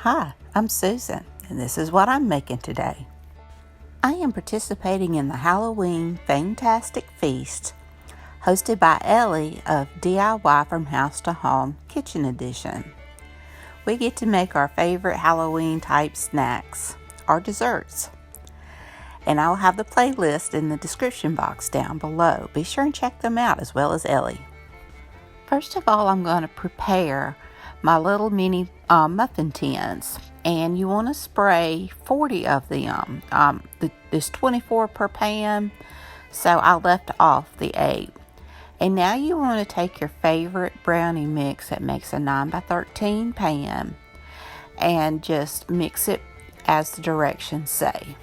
Hi, I'm Susan, and this is what I'm making today. I am participating in the Halloween Fantastic Feast hosted by Ellie of DIY From House to Home Kitchen Edition. We get to make our favorite Halloween type snacks or desserts. And I'll have the playlist in the description box down below. Be sure and check them out as well as Ellie. First of all, I'm going to prepare my little mini muffin tins, and you want to spray 40 of them. There's 24 per pan, so I left off the 8. And now you want to take your favorite brownie mix that makes a 9x13 pan and just mix it as the directions say.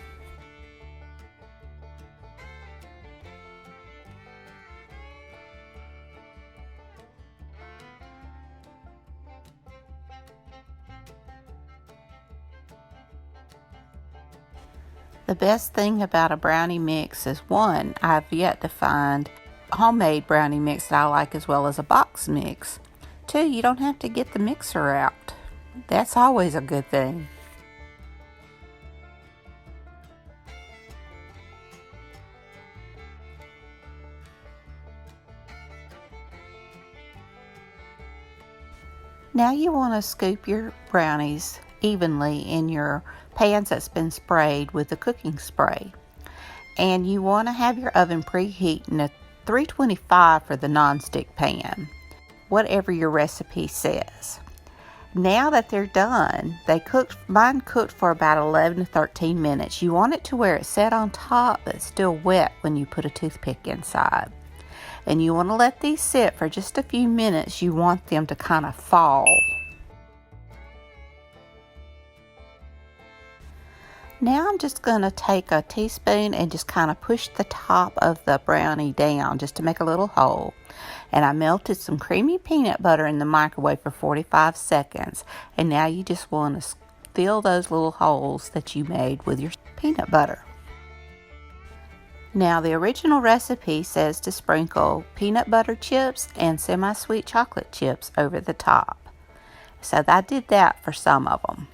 The best thing about a brownie mix is, one, I've yet to find homemade brownie mix that I like as well as a box mix. 2, you don't have to get the mixer out. That's always a good thing. Now you want to scoop your brownies evenly in your pans that's been sprayed with the cooking spray. And you want to have your oven preheating at 325 for the nonstick pan, whatever your recipe says. Now that they're done, mine cooked for about 11 to 13 minutes. You want it to where it's set on top but still wet when you put a toothpick inside. And you want to let these sit for just a few minutes. You want them to kind of fall. Now I'm just going to take a teaspoon and just kind of push the top of the brownie down just to make a little hole. And I melted some creamy peanut butter in the microwave for 45 seconds. And now you just want to fill those little holes that you made with your peanut butter. Now the original recipe says to sprinkle peanut butter chips and semi-sweet chocolate chips over the top. So I did that for some of them.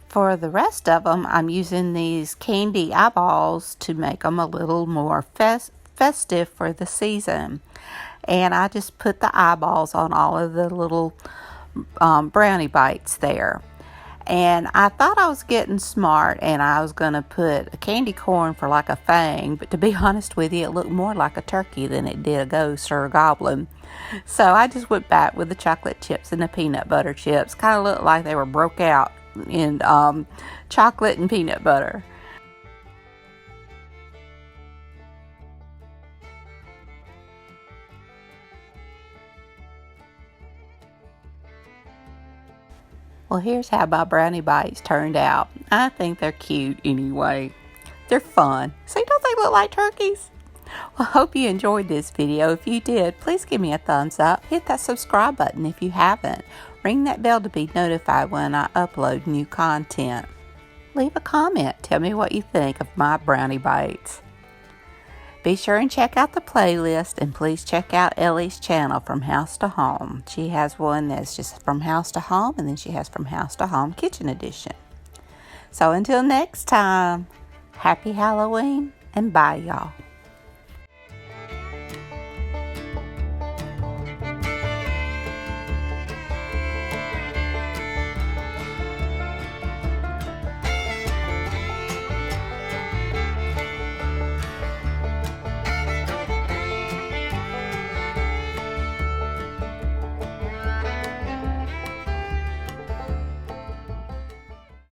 For the rest of them, I'm using these candy eyeballs to make them a little more festive for the season. And I just put the eyeballs on all of the little brownie bites there. And I thought I was getting smart and I was going to put a candy corn for like a fang. But to be honest with you, it looked more like a turkey than it did a ghost or a goblin. So I just went back with the chocolate chips and the peanut butter chips. Kind of looked like they were broke out in chocolate and peanut butter. Well, here's how my brownie bites turned out. I think they're cute anyway. They're fun. See, don't they look like turkeys? Well, I hope you enjoyed this video. If you did, please give me a thumbs up. Hit that subscribe button if you haven't. Ring that bell to be notified when I upload new content. Leave a comment. Tell me what you think of my brownie bites. Be sure and check out the playlist, and please check out Ellie's channel From House to Home. She has one that's just From House to Home, and then she has From House to Home Kitchen Edition. So until next time, happy Halloween, and bye y'all.